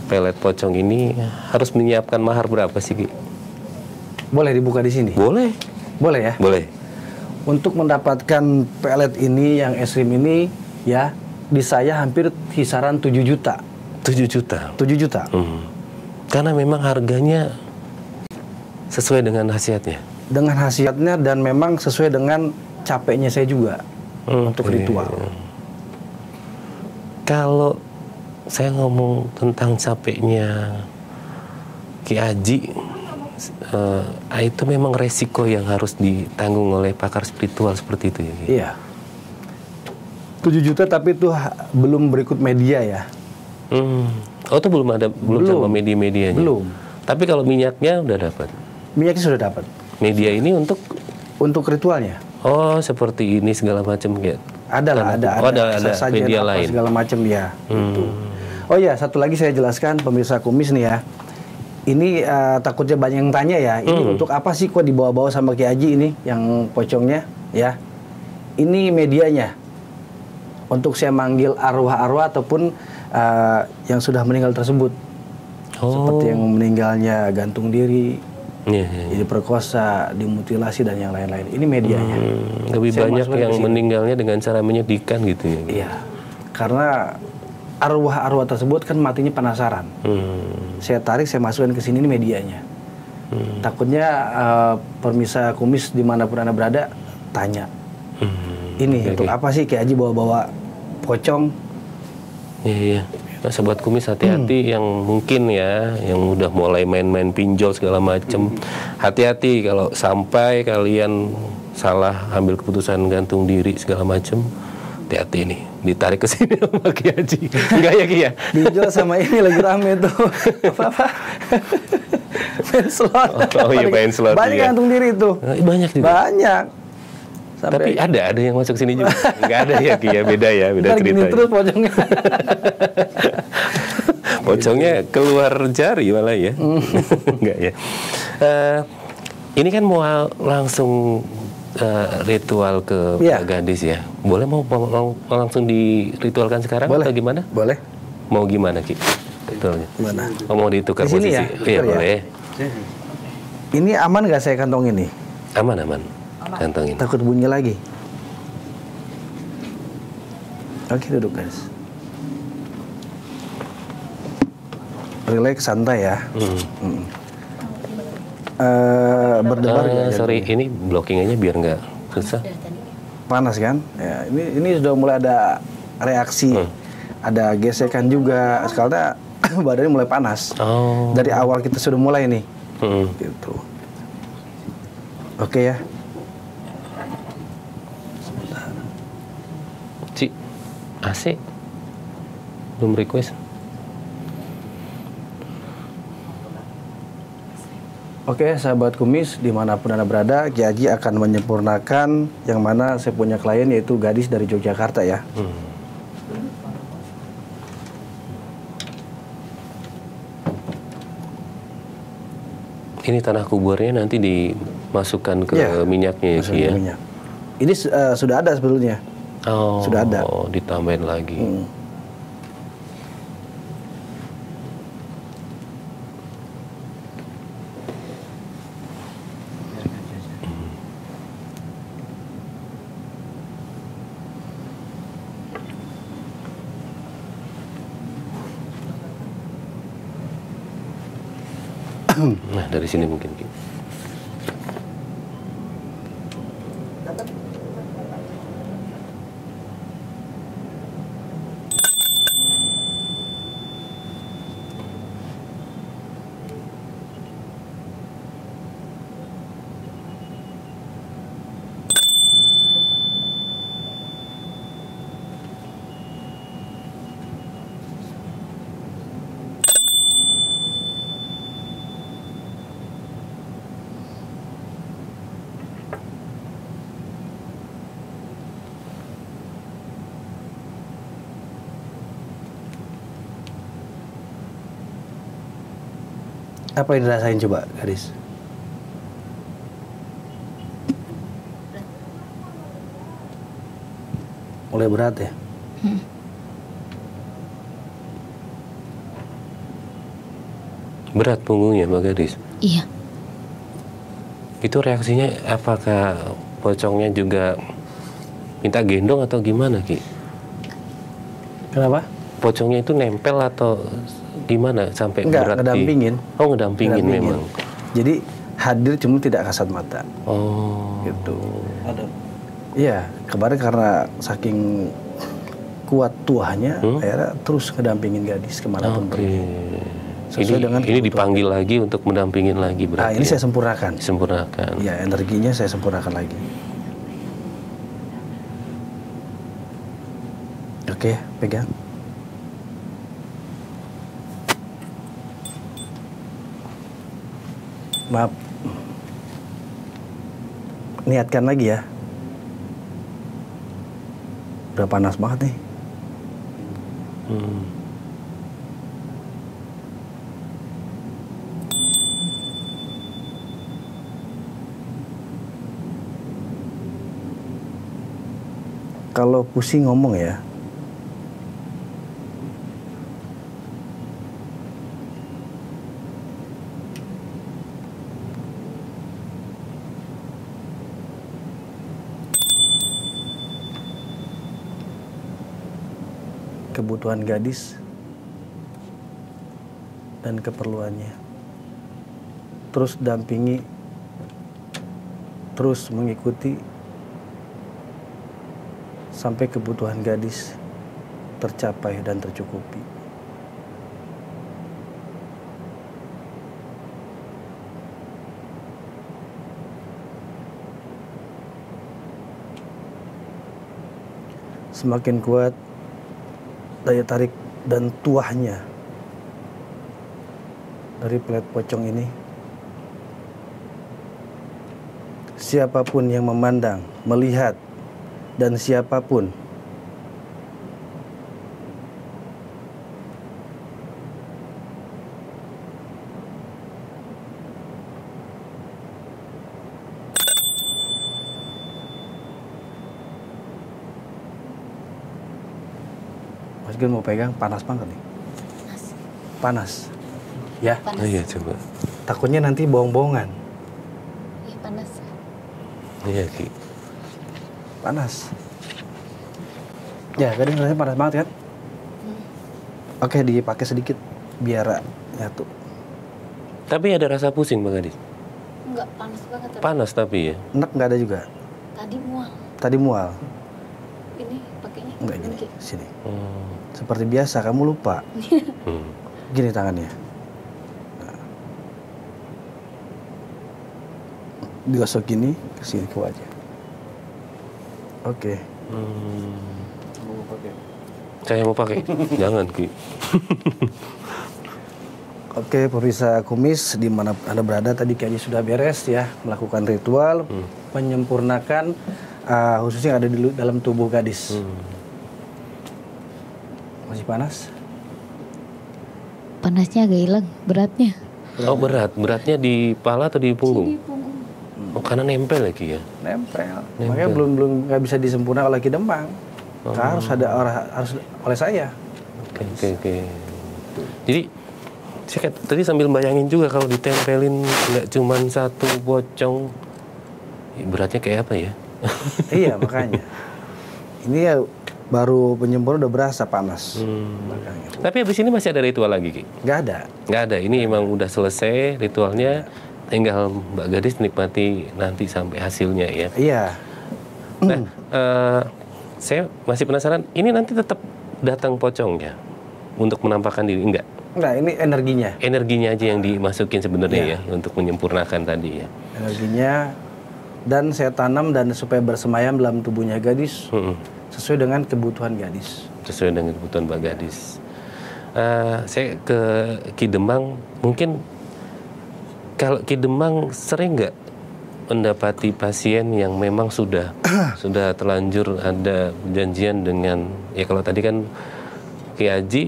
pelet pocong ini harus menyiapkan mahar berapa sih, Ki? Boleh dibuka di sini? Boleh. Boleh ya? Boleh. Untuk mendapatkan pelet ini yang ekstrim ini ya, di saya hampir kisaran 7 juta. 7 juta? 7 juta. Karena memang harganya sesuai dengan khasiatnya? Dengan khasiatnya dan memang sesuai dengan capeknya saya juga untuk ritual. Kalau saya ngomong tentang capeknya Ki Aji, itu memang resiko yang harus ditanggung oleh pakar spiritual seperti itu ya? Iya. 7 juta tapi itu belum berikut media ya. Oh, itu belum sama media-medianya? Belum. Tapi kalau minyaknya udah dapat? Minyaknya sudah dapat. Media ini untuk ritualnya? Oh, seperti ini segala macam ya? Ada media lain? Segala macam ya. Gitu. Oh ya, satu lagi saya jelaskan pemirsa Kumis nih ya. Ini takutnya banyak yang tanya ya. Ini untuk apa sih kok dibawa-bawa sama Ki Aji ini yang pocongnya ya? Ini medianya. Untuk saya manggil arwah-arwah ataupun yang sudah meninggal tersebut. Seperti yang meninggalnya gantung diri, diperkosa, dimutilasi dan yang lain-lain. Ini medianya. Lebih saya banyak yang meninggalnya dengan cara menyedihkan gitu ya? Iya. Karena arwah-arwah tersebut kan matinya penasaran. Saya tarik, saya masukkan ke sini, ini medianya. Takutnya pemirsa Kumis dimanapun Anda berada tanya, ini untuk apa sih Ki Aji bawa-bawa pocong? Iya. Nah, Sobat Kumis hati-hati yang mungkin ya, yang udah mulai main-main pinjol segala macem. Hati-hati kalau sampai kalian salah ambil keputusan gantung diri segala macem. Hati-hati nih, ditarik ke sini sama Ki Aji. Enggak ya Ki ya? Pinjol sama ini lagi rame tuh. Apa-apa? Main slot. Oh iya, main slot. Banyak juga. gantung diri itu. Banyak juga. Banyak. Tapi ada yang masuk sini juga. Enggak ada ya Ki ya, beda ceritanya. Gini terus pocongnya. Pocongnya keluar jari malah ya. Enggak ya. Ini kan mau langsung ritual ke Mbak Gadis ya. Boleh mau langsung diritualkan sekarang? Boleh. Atau gimana? Boleh. Mau gimana Ki? Ritualnya? Gimana? Mau ditukar di sini posisi? Ya? Iya boleh. Ini aman nggak saya kantong ini? Aman. Kantongin. Takut bunyi lagi. Oke, duduk guys. Relax, santai ya. Berdebar gak? Sorry, ini blockingannya biar nggak susah. Panas kan? Ya, ini sudah mulai ada reaksi, ada gesekan juga. Karena badannya mulai panas. Dari awal kita sudah mulai nih. Gitu. Oke ya. Ci, AC belum request. Oke, sahabat kumis, dimanapun Anda berada, Ki Haji akan menyempurnakan yang mana saya punya klien yaitu gadis dari Yogyakarta ya. Ini tanah kuburnya nanti dimasukkan ke minyaknya ya? Minyak. Ini sudah ada sebetulnya. Sudah ada. Ditambahin lagi. Nah, dari sini mungkin. Apa yang dirasain coba, gadis? Mulai berat ya? Berat punggungnya, Mbak Gadis? Iya. Itu reaksinya apakah pocongnya juga minta gendong atau gimana, Ki? Kenapa? Pocongnya itu nempel atau gimana sampai berat? Ngedampingin. Oh, ngedampingin memang. Jadi hadir cuma tidak kasat mata. Oh. Gitu. Ada. Iya, kemarin karena saking kuat tuahnya, akhirnya terus ngedampingin gadis kemanapun pergi. Ini dipanggil lagi untuk mendampingin lagi berarti. Ini saya sempurnakan. Sempurnakan. Ya, energinya saya sempurnakan lagi. Oke, pegang. Maaf. Niatkan lagi ya. Udah panas banget nih. Kalau pusing ngomong ya. Kebutuhan gadis dan keperluannya. Terus dampingi, terus mengikuti sampai kebutuhan gadis tercapai dan tercukupi. Semakin kuat daya tarik dan tuahnya dari pelet pocong ini, siapapun yang memandang, melihat, dan siapapun Mas Gun mau pegang, panas banget nih. Panas. Ya. Panas. Oh iya, coba. Takutnya nanti bohong-bohongan. Iya, panas. Iya, Ki. Panas. Ya, kadang rasanya panas banget kan? Oke, dipakai sedikit biar nyatu. Tapi ada rasa pusing, Bang Gadis? Enggak, panas banget. Panas tapi ya? Enak nggak ada juga? Tadi mual. Tadi mual? Ini pakainya Enggak gini, sini. Seperti biasa, kamu lupa. Gini tangannya. Nah. Digosok gini, ke sini ke wajah. Oke. Saya mau pakai. Jangan, Ki. Oke, pemirsa Kumis, di mana Anda berada, tadi kayaknya sudah beres ya melakukan ritual menyempurnakan khususnya yang ada di dalam tubuh gadis. Masih panas? Panasnya agak hilang, beratnya. Oh, beratnya di pala atau di punggung? Di punggung. Oh, karena nempel lagi ya. Nempel. Makanya belum nggak bisa disempurna oleh Ki Demang. Harus oleh saya. Oke. Jadi saya tadi sambil bayangin juga kalau ditempelin nggak cuma satu pocong, beratnya kayak apa ya? Iya, makanya. Ini ya baru penyempurna udah berasa panas. Tapi habis ini masih ada ritual lagi, Ki? Nggak ada. Nggak ada. Ini emang udah selesai ritualnya. Tinggal Mbak Gadis nikmati nanti sampai hasilnya ya. Iya. Nah, saya masih penasaran. Ini nanti tetap datang pocongnya untuk menampakkan diri, enggak? Enggak, ini energinya. Energinya aja yang dimasukin sebenarnya ya untuk menyempurnakan tadi ya. Energinya, dan saya tanam dan supaya bersemayam dalam tubuhnya gadis sesuai dengan kebutuhan gadis. Sesuai dengan kebutuhan Mbak Gadis. Saya ke Ki Demang, mungkin kalau Ki Demang sering nggak mendapati pasien yang memang sudah terlanjur ada perjanjian dengan, ya kalau tadi kan Ki Haji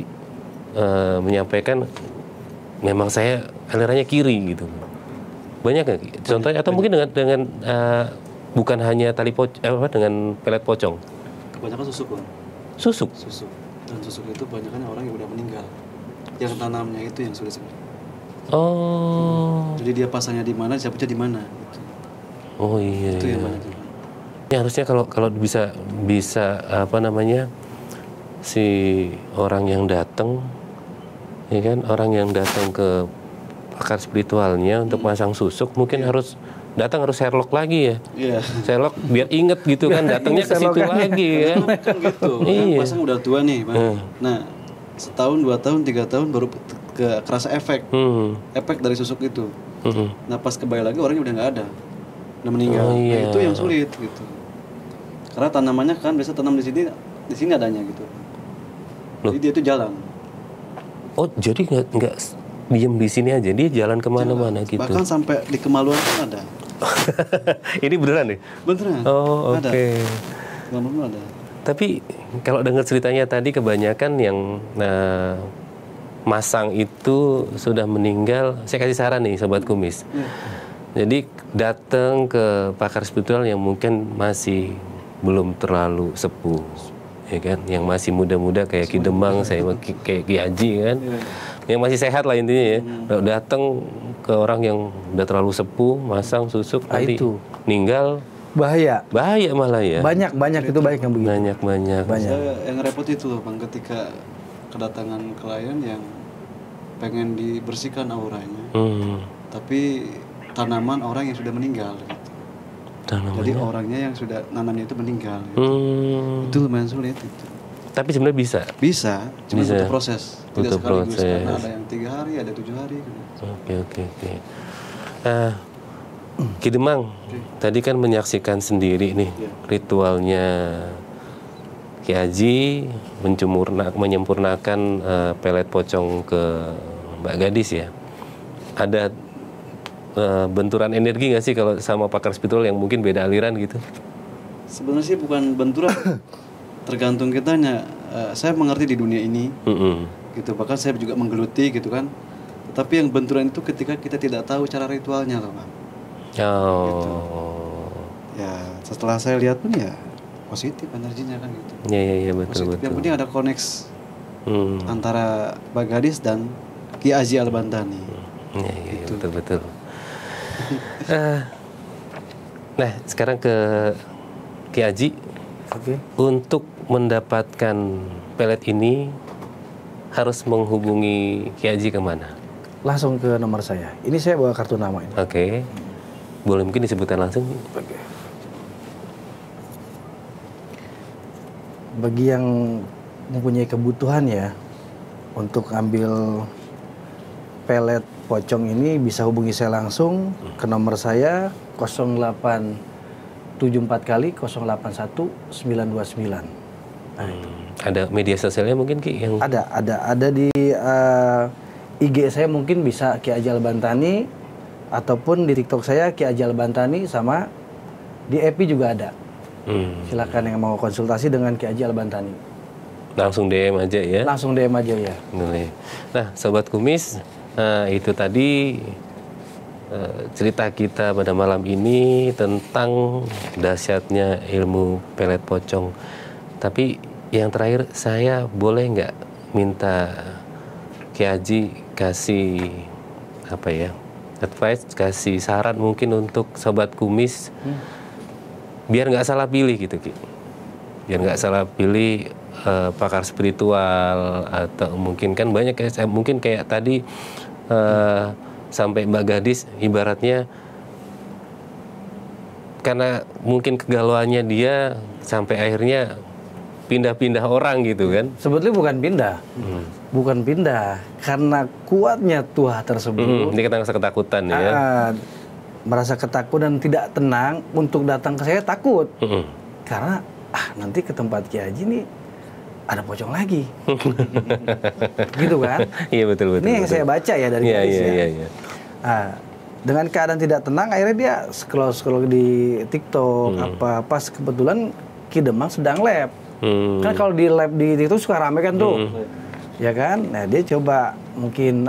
menyampaikan memang saya alirannya kiri gitu. Banyak nggak? Contohnya atau mungkin dengan bukan hanya tali dengan pelet pocong. Kebanyakan susuk, Bang. Susuk. Dan susuk itu kebanyakan orang yang udah meninggal. Yang tanamnya itu yang sudah sembuh. Oh. Jadi dia pasangnya di mana, siapnya di mana. Gitu. Oh iya. Itu yang banyak. Ya harusnya kalau bisa apa namanya, si orang yang datang, ya kan, orang yang datang ke pakar spiritualnya untuk pasang susuk mungkin harus Sherlock lagi ya. Iya. Sherlock biar inget gitu kan, datangnya ke situ lagi kan. Kan gitu. Iya. Pasang udah tua nih, Bang. Nah, setahun, 2 tahun, 3 tahun baru kerasa efek. Efek dari susuk itu. Nah, pas kembali lagi orangnya udah nggak ada. Udah meninggal. Oh, iya. Nah, itu yang sulit gitu. Karena tanamannya kan biasa tanam di sini adanya gitu. Jadi dia itu jalan. Oh, jadi nggak diem di sini aja, dia jalan kemana-mana gitu. Bahkan sampai di kemaluan pun ada. Ini beneran nih? Beneran. Oh, oke. Kemaluan ada. Tapi kalau dengar ceritanya tadi kebanyakan yang masang itu sudah meninggal. Saya kasih saran nih Sobat Kumis. Jadi datang ke pakar spiritual yang mungkin masih belum terlalu sepuh, ya kan? Yang masih muda-muda kayak Ki Demang, saya kayak Ki Haji kan, yang masih sehat lah intinya ya. Datang ke orang yang udah terlalu sepuh, masang susuk, nanti meninggal. Bahaya Malah ya. Banyak itu banyak yang begitu. Banyak. Saya yang repot itu loh, Bang, ketika kedatangan klien yang pengen dibersihkan auranya, tapi tanaman orang yang sudah meninggal gitu. Jadi orangnya yang sudah nanamnya itu meninggal gitu. Itu lumayan sulit itu. Tapi sebenarnya bisa, cuma butuh proses. Tidak sekaligus, karena ada yang 3 hari, ada 7 hari gitu. Oke. Ki Demang, tadi kan menyaksikan sendiri nih ritualnya Ki Haji menyempurnakan pelet pocong ke Mbak Gadis ya. Ada benturan energi nggak sih kalau sama pakar spiritual yang mungkin beda aliran gitu? Sebenarnya sih bukan benturan, tergantung kitanya. Saya mengerti di dunia ini, gitu. Bahkan saya juga menggeluti gitu kan. Tapi yang benturan itu ketika kita tidak tahu cara ritualnya loh, Bang. Oh. Gitu. Ya setelah saya lihat pun ya positif energinya kan gitu. Iya betul. Yang penting ada koneksi antara Mbak Gadis dan Ki Haji Al-Bantani. Iya betul. Nah sekarang ke Ki Haji. Untuk mendapatkan pelet ini harus menghubungi Ki Haji kemana? Langsung ke nomor saya. Ini saya bawa kartu nama ini. Oke. Boleh mungkin disebutkan langsung? Oke. Bagi yang mempunyai kebutuhan ya untuk ambil pelet pocong ini bisa hubungi saya langsung ke nomor saya 0874 kali 081 929. Nah, ada media sosialnya mungkin Ki yang ada di IG saya mungkin bisa Ki Haji Al-Bantani, ataupun di TikTok saya Ki Haji Al-Bantani, sama di EPI juga ada. Silakan yang mau konsultasi dengan Ki Haji Al-Bantani. Langsung DM aja ya. Langsung DM aja ya. Nah, Sobat Kumis, itu tadi cerita kita pada malam ini tentang dahsyatnya ilmu pelet pocong. Tapi yang terakhir, saya boleh nggak minta Ki Haji kasih apa ya, advice, kasih saran mungkin untuk Sobat Kumis biar nggak salah pilih gitu Ki. Biar nggak salah pilih pakar spiritual, atau mungkin kan banyak mungkin kayak tadi sampai Mbak Gadis ibaratnya karena mungkin kegalauannya dia sampai akhirnya pindah-pindah orang gitu kan. Sebetulnya bukan pindah. Bukan pindah, karena kuatnya tuah tersebut. Ini kita merasa ketakutan ya. Merasa ketakutan dan tidak tenang untuk datang ke saya, takut. Karena nanti ke tempat Ki Haji nih ada pocong lagi. Gitu kan? Iya betul. Ini yang saya baca ya dari Iya. Dengan keadaan tidak tenang, akhirnya dia scroll di TikTok pas kebetulan Ki Demang sedang lab. Kan kalau di lab di TikTok suka rame kan tuh. Ya kan? Nah, dia coba mungkin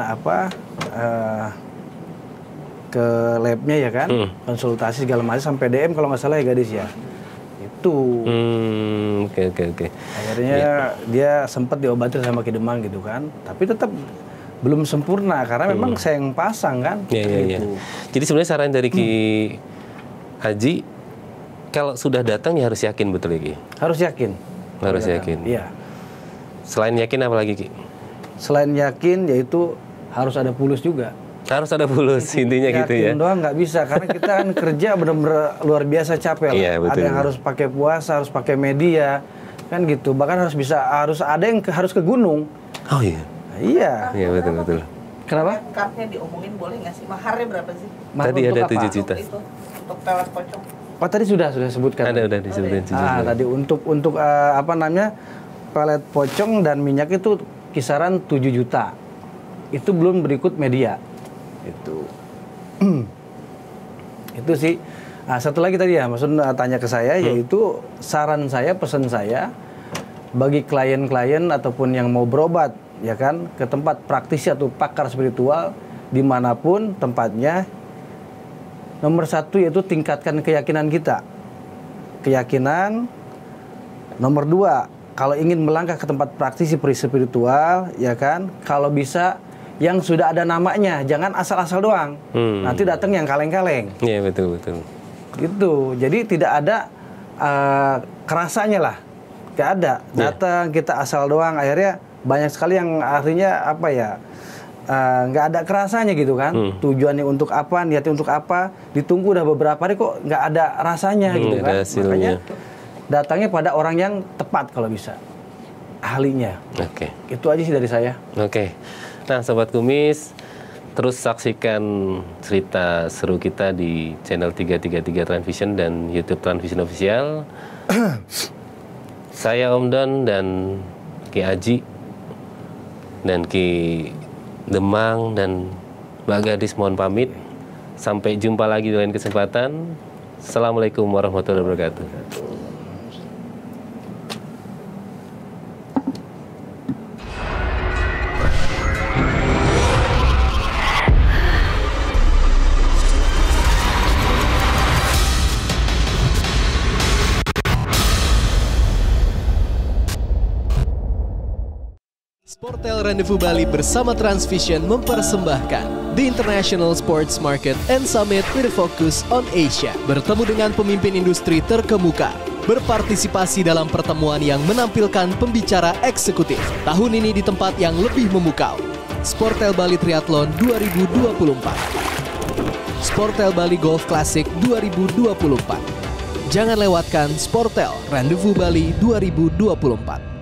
ke labnya ya kan, konsultasi segala macam sampai DM kalau nggak salah ya Gadis ya. Itu. Oke. Akhirnya dia sempat diobati sama Ki Demang gitu kan, tapi tetap belum sempurna karena memang saya yang pasang kan. Iya. Jadi sebenarnya saran dari Ki Haji, kalau sudah datang ya harus yakin betul ya Ki? Harus yakin. Harus yakin. Iya. Selain yakin apa lagi Ki? Selain yakin yaitu harus ada pulus juga. Harus ada pulus, intinya gitu ya. Yakin doang nggak bisa, karena kita kan kerja benar-benar luar biasa capek lah. Iya, betul. Ada yang harus pakai puasa, harus pakai media, kan gitu. Bahkan harus ada yang harus ke gunung. Oh iya. Iya betul. Kenapa? Cardnya diomongin boleh nggak sih? Maharnya berapa sih? Tadi ada 7 juta. Untuk pelet pocong. Oh tadi sudah sebutkan. Udah disebutin 7 juta. Tadi untuk pelet pocong dan minyak itu kisaran 7 juta. Itu belum berikut media. Itu sih. Satu lagi tadi ya, maksudnya tanya ke saya, yaitu saran saya, pesan saya bagi klien-klien ataupun yang mau berobat, ya kan, ke tempat praktisi atau pakar spiritual dimanapun tempatnya. Nomor 1 yaitu tingkatkan keyakinan kita. Keyakinan. Nomor 2, kalau ingin melangkah ke tempat praktisi spiritual, ya kan, kalau bisa yang sudah ada namanya, jangan asal-asal doang. Nanti datang yang kaleng-kaleng. Iya betul. Gitu. Jadi tidak ada kerasanya lah. Gak ada. Datang kita asal doang, akhirnya banyak sekali yang artinya apa ya? Nggak ada kerasanya gitu kan. Tujuannya untuk apa, niatnya untuk apa, ditunggu udah beberapa hari kok nggak ada rasanya gitu kan. Makanya datangnya pada orang yang tepat kalau bisa, ahlinya. Oke. Itu aja sih dari saya. Oke. Nah Sobat Kumis, terus saksikan cerita seru kita di channel 333 Transvision dan YouTube Transvision Official. Saya Om Don dan Ki Haji dan Ki Demang dan Mbak Gadis mohon pamit. Sampai jumpa lagi di lain kesempatan. Assalamualaikum warahmatullahi wabarakatuh. Sportel Rendezvous Bali bersama Transvision mempersembahkan The International Sports Market and Summit with a Focus on Asia. Bertemu dengan pemimpin industri terkemuka, berpartisipasi dalam pertemuan yang menampilkan pembicara eksekutif. Tahun ini di tempat yang lebih memukau, Sportel Bali Triathlon 2024, Sportel Bali Golf Classic 2024. Jangan lewatkan Sportel Rendezvous Bali 2024.